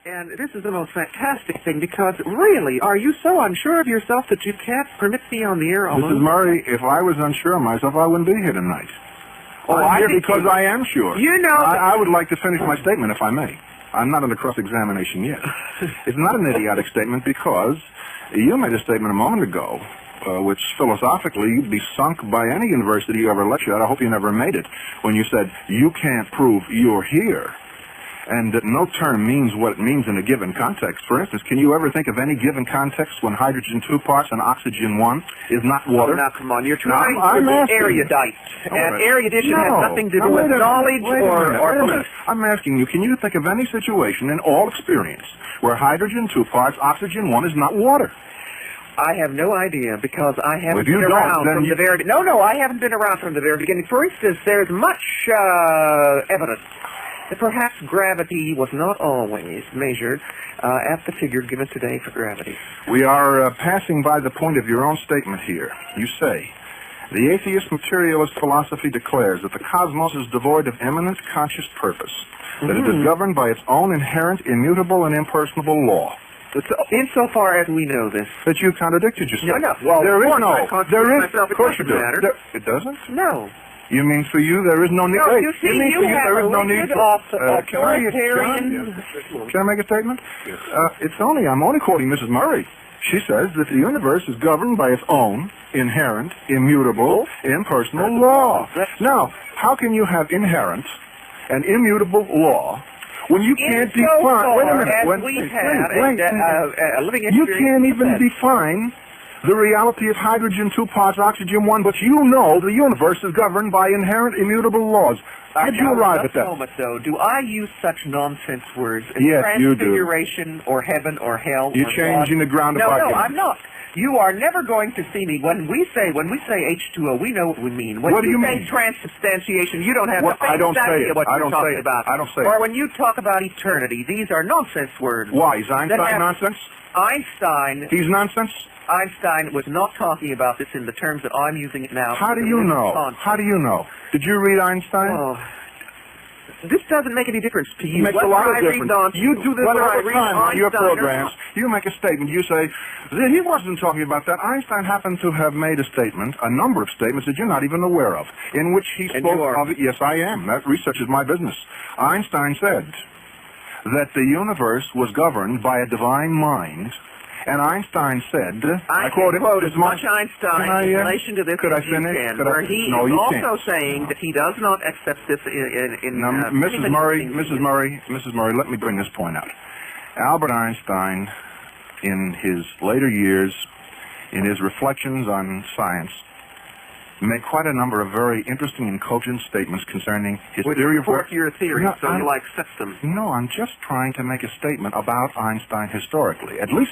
And this is the most fantastic thing, because really, are you so unsure of yourself that you can't permit me on the air alone? Mrs. Murray, if I was unsure of myself, I wouldn't be here tonight. Oh, I'm here because I am sure. You know... I would like to finish my statement, if I may. I'm not under cross-examination yet. It's not an idiotic statement because you made a statement a moment ago which philosophically you'd be sunk by any university you ever lectured at. I hope you never made it, when you said, you can't prove you're here. And that no term means what it means in a given context. For instance, can you ever think of any given context when hydrogen 2 parts and oxygen 1 is not water? Oh, now, come on, you're trying to be erudite. And erudition has nothing to do with knowledge or belief. I'm asking you, can you think of any situation in all experience where hydrogen 2 parts, oxygen 1 is not water? I have no idea, because I haven't been around from the very... No, I haven't been around from the very beginning. For instance, there's much evidence that perhaps gravity was not always measured at the figure given today for gravity. We are passing by the point of your own statement here. You say, the atheist materialist philosophy declares that the cosmos is devoid of eminent conscious purpose, that it is governed by its own inherent, immutable, and impersonable law. Insofar as we know this. That you contradicted yourself. No. Well, there is no. Of course you do. It doesn't? No. You mean for you there is no need? No, you see, there is no need for authoritarian... Can I make a statement? Yes. I'm only quoting Mrs. Murray. She says that the universe is governed by its own inherent, immutable, impersonal law. Now, how can you have inherent and immutable law when you can't define... Wait a minute. You can't even define the reality of hydrogen 2 parts, oxygen 1, but you know the universe is governed by inherent, immutable laws. How did you arrive at that? Moment, though, do I use such nonsense words as yes, transfiguration or heaven or hell? You're changing the ground of argument. No, I'm not. You are never going to see me. When we say H2O, we know what we mean. When what do you mean? Say transubstantiation, you don't have to say I don't exactly say it. what I you're don't talking say it. about. I don't say or it. when you talk about eternity, these are nonsense words. Why? Is Einstein nonsense? Einstein... He's nonsense? Einstein was not talking about this in the terms that I'm using it now. How do you know? How do you know? Did you read Einstein? Oh. This doesn't make any difference to you. It makes a lot of difference. You do this all the time on your programs. You make a statement. You say, he wasn't talking about that. Einstein happened to have made a statement, a number of statements that you're not even aware of, in which he spoke of it. Yes, I am. That research is my business. Einstein said that the universe was governed by a divine mind. And Einstein said, I quote as much Einstein in relation to this could I as finish? You can, where he is also saying that he does not accept this Mrs. Murray, let me bring this point out. Albert Einstein, in his later years, in his reflections on science, made quite a number of very interesting and cogent statements concerning his theory of... your theory, so you'll accept them. No, I'm just trying to make a statement about Einstein historically. At least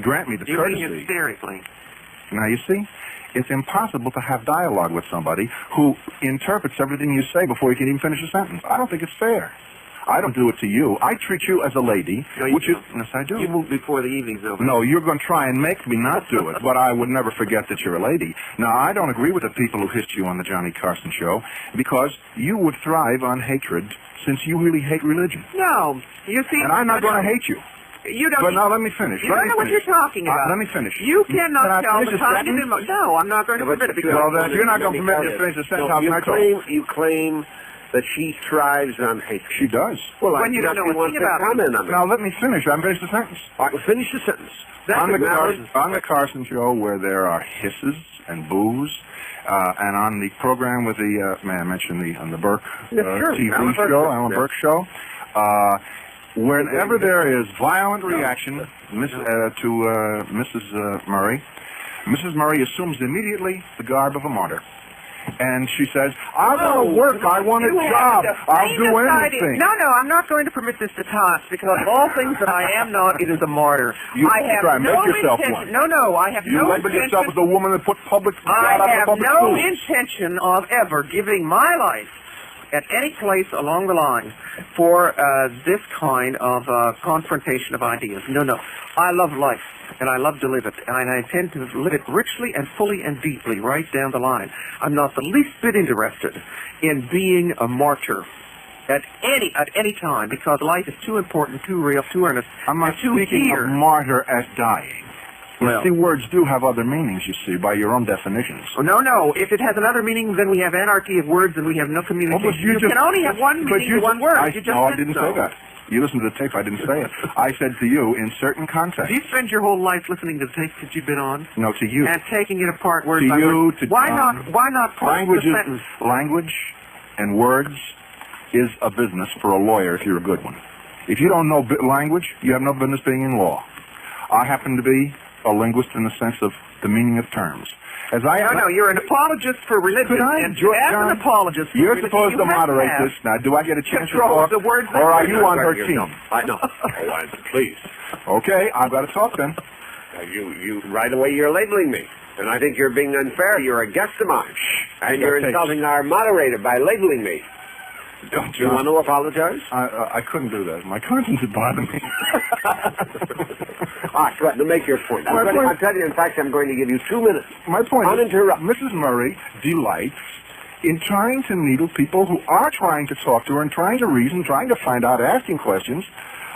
grant me the courtesy. You mean hysterically. Now, you see, it's impossible to have dialogue with somebody who interprets everything you say before you can even finish a sentence. I don't think it's fair. I don't do it to you. I treat you as a lady, yes, I do. You move before the evening's over. No, you're going to try and make me not do it, but I would never forget that you're a lady. Now, I don't agree with the people who hissed you on the Johnny Carson show, because you would thrive on hatred, since you really hate religion. No, you see... And I'm not going to hate you. You don't... But now let me finish. You don't know what you're talking about. Let me finish. You cannot tell the cognitive... No, I'm not going to permit it. Well, then, if you're not going to permit me to finish the sentence, you claim that she thrives on hatred. She does. Well, when you don't know what about comment on it. Now, let me finish. I haven't finished the sentence. All right, well, finish the sentence. On the Carson show, where there are hisses and boos, and on the program with the, may I mention on the Burke TV show, Alan Burke show, whenever there is violent reaction to Mrs. Murray, Mrs. Murray assumes immediately the garb of a martyr. And she says, I want to work, I want a job, I'll do anything. No, I'm not going to permit this to pass, because of all things that I am not, it is a martyr. I have no intention. No, I have no intention. You label yourself as a woman that put public... I have no intention of ever giving my life at any place along the line for this kind of confrontation of ideas. No. I love life, and I love to live it, and I intend to live it richly and fully and deeply right down the line. I'm not the least bit interested in being a martyr. at any time, because life is too important, too real, too earnest, I'm not and too speaking here. of martyr as dying. Well, See, words do have other meanings, you see, by your own definitions. oh, no. If it has another meaning, then we have anarchy of words and we have no communication. but you can only have one meaning to one word. You just no, I said didn't so. say that. You listened to the tape. I didn't say it. I said to you, in certain contexts. Do you spend your whole life listening to the tapes that you've been on? No, to you. And taking it apart word To by you, word? to Why John. not parse the sentence? Language and words is a business for a lawyer if you're a good one. If you don't know language, you have no business being in law. I happen to be a linguist in the sense of the meaning of terms. No, you're an apologist for religion. Could I, and John, as an apologist for you're religion, supposed you to have moderate have this. Now, do I get a chance to control talk? of the words that Or are you're you on her Right, team? No. Hold on, please. Okay, I've got to talk then. You right away you're labeling me. And I think you're being unfair. You're a guest of mine. And you're insulting our moderator by labeling me. Don't Do you want to apologize? I couldn't do that. My conscience would bother me. All right, go ahead. Make your point. I'll tell you, in fact, I'm going to give you 2 minutes. My point is, Uninterrupted. Mrs. Murray delights in trying to needle people who are trying to talk to her and trying to reason, trying to find out, asking questions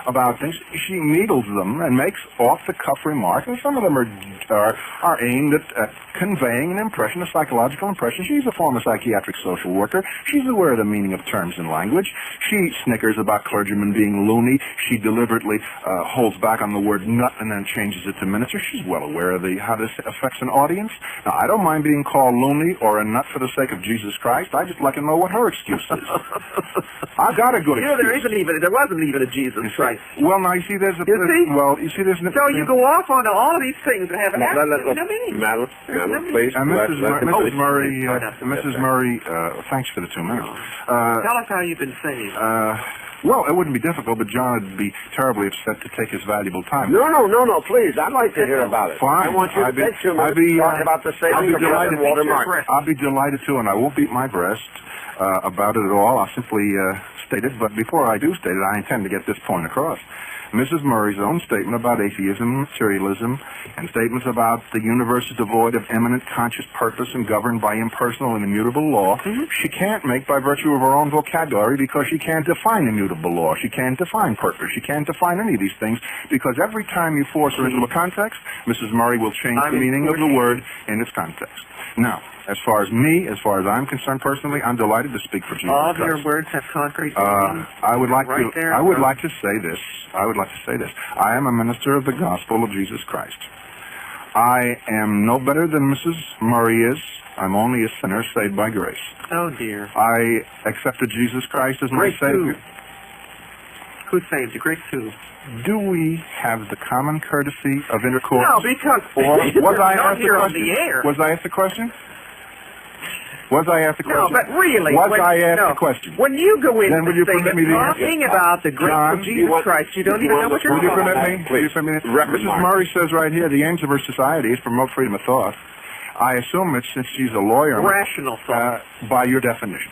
about things. She needles them and makes off-the-cuff remarks, and some of them are aimed at conveying an impression, a psychological impression. She's a former psychiatric social worker. She's aware of the meaning of terms in language. She snickers about clergymen being loony. She deliberately holds back on the word nut and then changes it to minister. She's well aware of how this affects an audience. Now, I don't mind being called loony or a nut for the sake of Jesus Christ. I just like to know what her excuse is. I've got a good excuse. There wasn't even a Jesus Christ. Well, now, you see, there's a... You see, there's... So you go off on all of these things that have absolutely no meaning. Madalyn, please. And Mrs. Murray, thanks for the 2 minutes. Tell us how you've been saved. Well, it wouldn't be difficult, but John would be terribly upset to take his valuable time. No, please. I'd like to hear about it. Fine. I want you to take 2 minutes to talk about the saving of Reverend Walter Martin. I'll be delighted to, and I won't beat my breast about it at all. I'll simply state it, but before I do state it, I intend to get this point across. Mrs. Murray's own statement about atheism and materialism, and statements about the universe is devoid of eminent conscious purpose and governed by impersonal and immutable law, she can't make by virtue of her own vocabulary, because she can't define immutable law. She can't define purpose. She can't define any of these things, because every time you force her into a context, Mrs. Murray will change the meaning of the word in its context. Now, as far as I'm concerned personally, I'm delighted to speak for Jesus All of Christ. your words have concrete I would like to say this. I am a minister of the gospel of Jesus Christ. I am no better than Mrs. Murray is. I'm only a sinner saved by grace. Oh, dear. I accepted Jesus Christ as my Savior. Who saved you? Grace who? Do we have the common courtesy of intercourse? No, because was I asked the here question? on the air. Was I asked the question? Was I asked the question? No, but really. Was I asked the question? When you go into Then will you permit me to talking about the grace John, of Jesus Christ, you don't even know what you're Will you talking permit about. me? Will you permit me? Mrs. Murray says right here, the aims of her society is to promote freedom of thought. I assume it's since she's a lawyer. Rational thought. By your definition.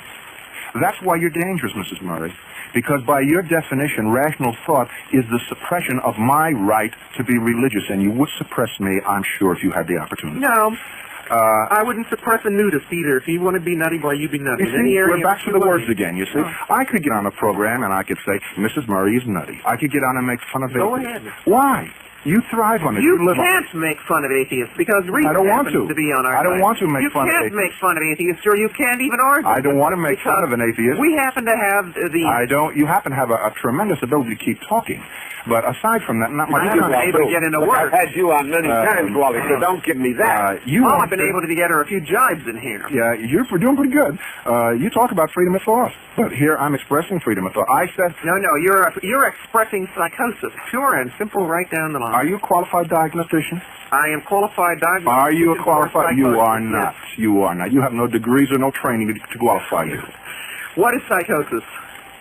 That's why you're dangerous, Mrs. Murray. Because by your definition, rational thought is the suppression of my right to be religious, and you would suppress me, I'm sure, if you had the opportunity. No. I wouldn't suppress a nudist either. If you want to be nutty, well, you be nutty. You see, we're back to the words again, you see. I could get on a program and I could say, Mrs. Murray is nutty. I could get on and make fun of it. Go ahead. Why? You thrive on it. You live can't make fun of atheists because reason I don't want happens to be on our I don't side. want to make fun of atheists. You can't make fun of atheists, or you can't even argue. I don't want to make fun of an atheist. We happen to have the... You happen to have a tremendous ability to keep talking. But aside from that, not much time. I've been able to get in a word. I've had you on many times, Wally, so don't give me that. I've been able to get her a few jibes in here. Yeah, you're doing pretty good. You talk about freedom of thought, but here I'm expressing freedom of thought. I said... No, you're expressing psychosis, pure and simple, right down the line. Are you a qualified diagnostician? I am qualified diagnostician. Are you a qualified... You are not. Yes. You are not. You have no degrees or no training to qualify you. What is psychosis?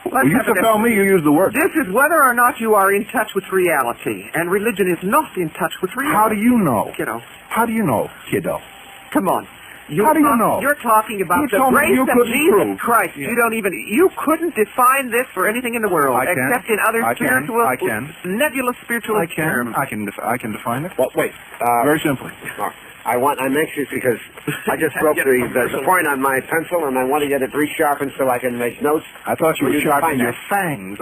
You used to tell me you use the word. This is whether or not you are in touch with reality, and religion is not in touch with reality. How do you know? Kiddo. How do you know, kiddo? Come on. How do you know? You're talking about the grace of Jesus Christ. Yeah. You couldn't define this for anything in the world, except in other spiritual, nebulous spiritual terms. I can define it. Well, wait. Very simply. I'm anxious because I just broke the point on my pencil, and I want to get it resharpened so I can make notes. I thought you were Well, you sharpening find your fangs.